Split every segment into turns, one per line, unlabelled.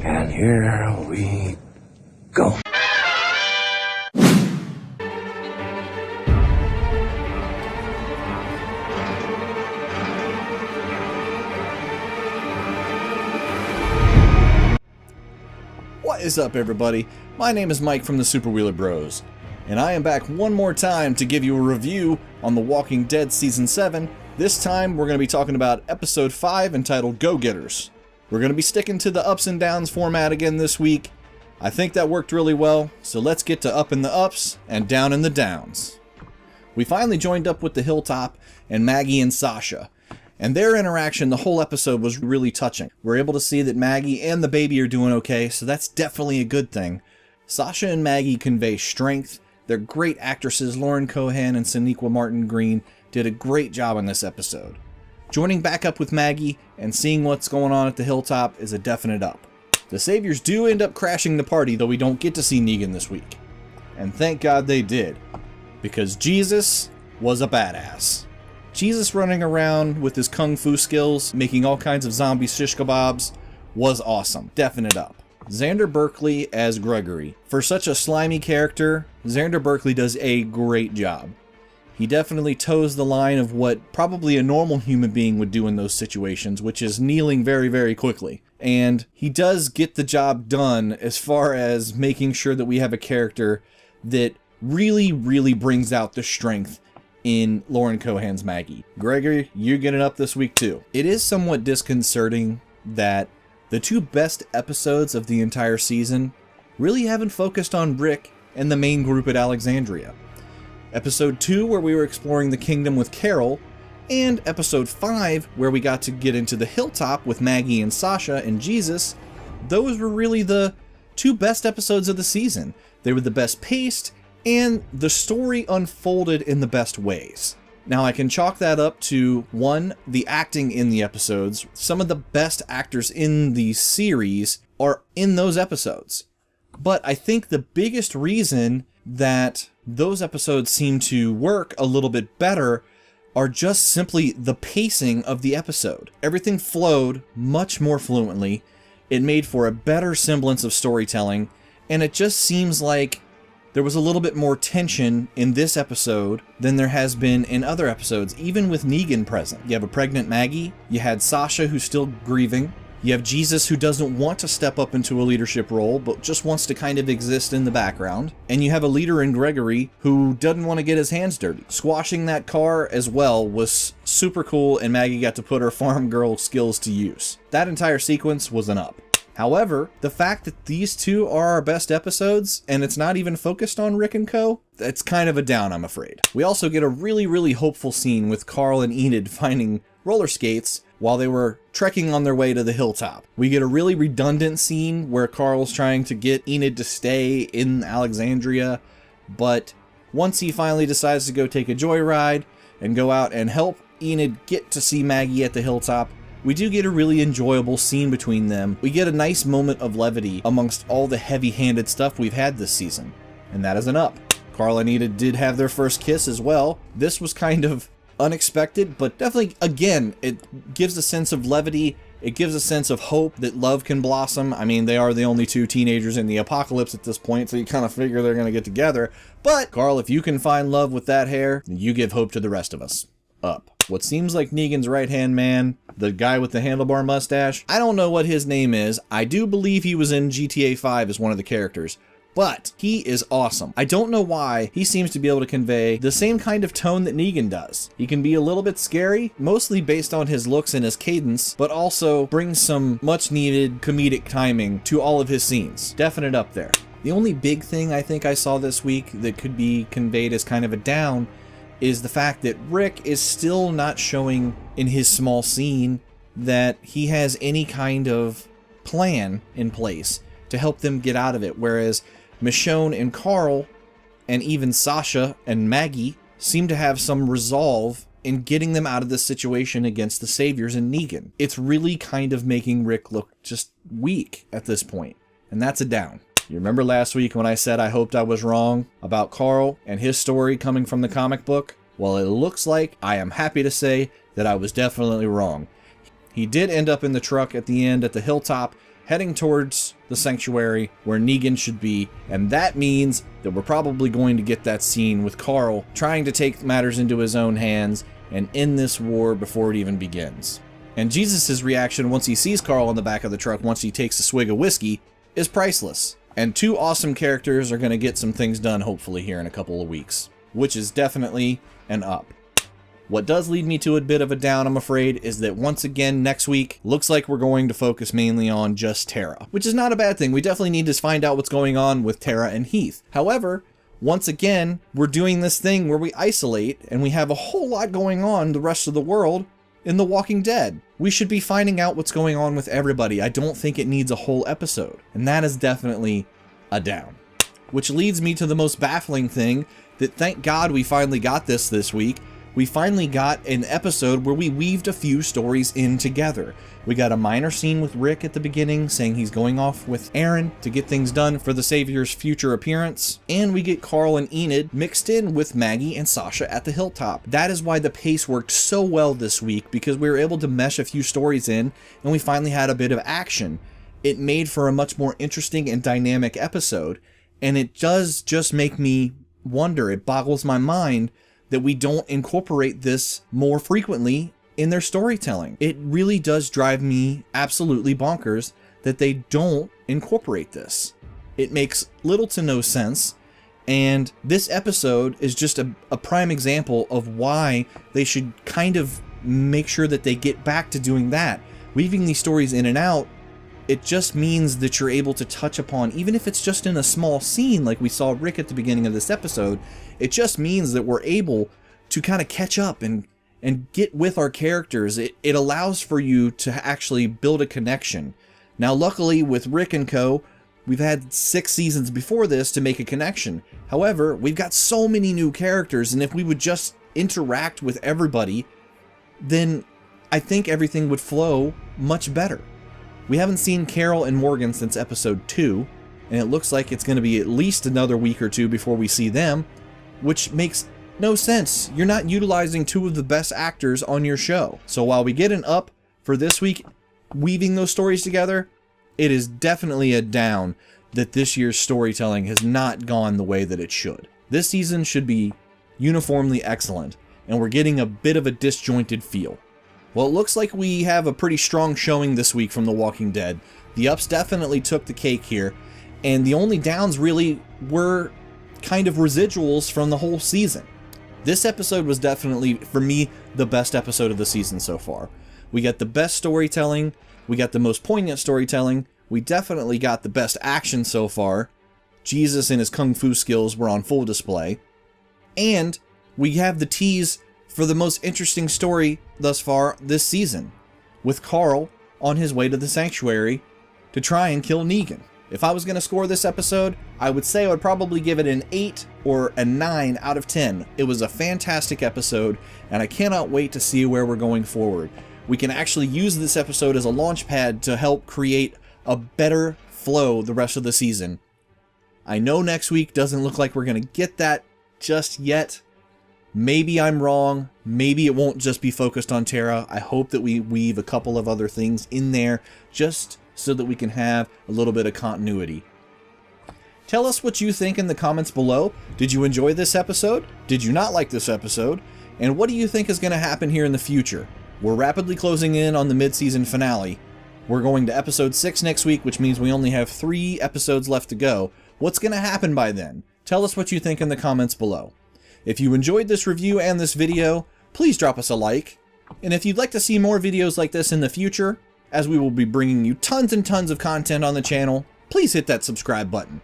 And here we go.
What is up, everybody? My name is Mike from the Super Wheeler Bros, and I am back one more time to give you a review on The Walking Dead Season 7. This time, we're going to be talking about Episode 5 entitled Go-Getters. We're going to be sticking to the ups and downs format again this week. I think that worked really well, so let's get to up in the ups and down in the downs. We finally joined up with the Hilltop and Maggie and Sasha, and their interaction the whole episode was really touching. We're able to see that Maggie and the baby are doing okay, so that's definitely a good thing. Sasha and Maggie convey strength. They're great actresses. Lauren Cohan and Sonequa Martin Green did a great job on this episode. Joining back up with Maggie and seeing what's going on at the Hilltop is a definite up. The Saviors do end up crashing the party, though we don't get to see Negan this week. And thank God they did, because Jesus was a badass. Jesus running around with his kung fu skills, making all kinds of zombie shish kebabs, was awesome. Definite up. Xander Berkeley as Gregory. For such a slimy character, Xander Berkeley does a great job. He definitely toes the line of what probably a normal human being would do in those situations, which is kneeling very, very quickly. And he does get the job done as far as making sure that we have a character that really, really brings out the strength in Lauren Cohan's Maggie. Gregory, you're getting up this week too. It is somewhat disconcerting that the two best episodes of the entire season really haven't focused on Rick and the main group at Alexandria. Episode 2, where we were exploring the kingdom with Carol, and Episode 5, where we got to get into the Hilltop with Maggie and Sasha and Jesus, those were really the two best episodes of the season. They were the best paced, and the story unfolded in the best ways. Now I can chalk that up to, one, the acting in the episodes. Some of the best actors in the series are in those episodes. But I think the biggest reason that those episodes seem to work a little bit better are just simply the pacing of the episode. Everything flowed much more fluently. It made for a better semblance of storytelling, and it just seems like there was a little bit more tension in this episode than there has been in other episodes, even with Negan present. You have a pregnant Maggie, you had Sasha who's still grieving, you have Jesus who doesn't want to step up into a leadership role, but just wants to kind of exist in the background, and you have a leader in Gregory who doesn't want to get his hands dirty. Squashing that car as well was super cool, and Maggie got to put her farm girl skills to use. That entire sequence was an up. However, the fact that these two are our best episodes, and it's not even focused on Rick and Co., that's kind of a down, I'm afraid. We also get a really, really hopeful scene with Carl and Enid finding roller skates while they were trekking on their way to the Hilltop. We get a really redundant scene where Carl's trying to get Enid to stay in Alexandria, but once he finally decides to go take a joyride and go out and help Enid get to see Maggie at the Hilltop, we do get a really enjoyable scene between them. We get a nice moment of levity amongst all the heavy-handed stuff we've had this season, and that is an up. Carl and Enid did have their first kiss as well. This was kind of unexpected, but definitely, again, it gives a sense of levity. It gives a sense of hope that love can blossom. I mean, they are the only two teenagers in the apocalypse at this point, so you kind of figure they're going to get together. But, Carl, if you can find love with that hair, you give hope to the rest of us. Up. What seems like Negan's right-hand man, the guy with the handlebar mustache, I don't know what his name is. I do believe he was in GTA 5 as one of the characters, but he is awesome. I don't know why he seems to be able to convey the same kind of tone that Negan does. He can be a little bit scary, mostly based on his looks and his cadence, but also brings some much-needed comedic timing to all of his scenes. Definite up there. The only big thing I think I saw this week that could be conveyed as kind of a down is the fact that Rick is still not showing in his small scene that he has any kind of plan in place to help them get out of it, whereas Michonne and Carl, and even Sasha and Maggie, seem to have some resolve in getting them out of this situation against the Saviors and Negan. It's really kind of making Rick look just weak at this point, and that's a down. You remember last week when I said I hoped I was wrong about Carl and his story coming from the comic book? Well, it looks like I am happy to say that I was definitely wrong. He did end up in the truck at the end at the Hilltop, heading towards the sanctuary where Negan should be, and that means that we're probably going to get that scene with Carl trying to take matters into his own hands and end this war before it even begins. And Jesus' reaction once he sees Carl in the back of the truck once he takes a swig of whiskey is priceless. And two awesome characters are going to get some things done hopefully here in a couple of weeks, which is definitely an up. What does lead me to a bit of a down, I'm afraid, is that once again next week looks like we're going to focus mainly on just Tara, which is not a bad thing. We definitely need to find out what's going on with Tara and Heath. However, once again, we're doing this thing where we isolate and we have a whole lot going on the rest of the world in The Walking Dead. We should be finding out what's going on with everybody. I don't think it needs a whole episode, and that is definitely a down. Which leads me to the most baffling thing, that thank God we finally got this week. We finally got an episode where we weaved a few stories in together. We got a minor scene with Rick at the beginning saying he's going off with Aaron to get things done for the Savior's future appearance. And we get Carl and Enid mixed in with Maggie and Sasha at the Hilltop. That is why the pace worked so well this week, because we were able to mesh a few stories in and we finally had a bit of action. It made for a much more interesting and dynamic episode. And it does just make me wonder, it boggles my mind that we don't incorporate this more frequently in their storytelling. It really does drive me absolutely bonkers that they don't incorporate this. It makes little to no sense, and this episode is just a prime example of why they should kind of make sure that they get back to doing that. Weaving these stories in and out, it just means that you're able to touch upon, even if it's just in a small scene like we saw Rick at the beginning of this episode, it just means that we're able to kind of catch up and get with our characters. It allows for you to actually build a connection. Now, luckily with Rick and co, we've had 6 seasons before this to make a connection. However, we've got so many new characters, and if we would just interact with everybody, then I think everything would flow much better. We haven't seen Carol and Morgan since episode 2, and it looks like it's going to be at least another week or two before we see them, which makes no sense. You're not utilizing 2 of the best actors on your show. So while we get an up for this week, weaving those stories together, it is definitely a down that this year's storytelling has not gone the way that it should. This season should be uniformly excellent, and we're getting a bit of a disjointed feel. Well, it looks like we have a pretty strong showing this week from The Walking Dead. The ups definitely took the cake here, and the only downs really were kind of residuals from the whole season. This episode was definitely, for me, the best episode of the season so far. We got the best storytelling, we got the most poignant storytelling, we definitely got the best action so far. Jesus and his kung fu skills were on full display. And we have the tease for the most interesting story thus far this season, with Carl on his way to the sanctuary to try and kill Negan. If I was going to score this episode, I would say I would probably give it an 8 or a 9 out of 10. It was a fantastic episode, and I cannot wait to see where we're going forward. We can actually use this episode as a launch pad to help create a better flow the rest of the season. I know next week doesn't look like we're going to get that just yet. Maybe I'm wrong. Maybe it won't just be focused on Tara. I hope that we weave a couple of other things in there just so that we can have a little bit of continuity. Tell us what you think in the comments below. Did you enjoy this episode? Did you not like this episode? And what do you think is going to happen here in the future? We're rapidly closing in on the mid-season finale. We're going to episode 6 next week, which means we only have 3 episodes left to go. What's going to happen by then? Tell us what you think in the comments below. If you enjoyed this review and this video, please drop us a like. And if you'd like to see more videos like this in the future, as we will be bringing you tons and tons of content on the channel, please hit that subscribe button.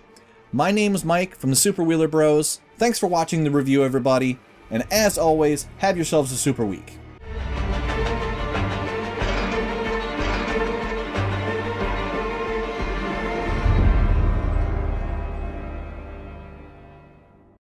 My name is Mike from the Super Wheeler Bros. Thanks for watching the review, everybody. And as always, have yourselves a super week.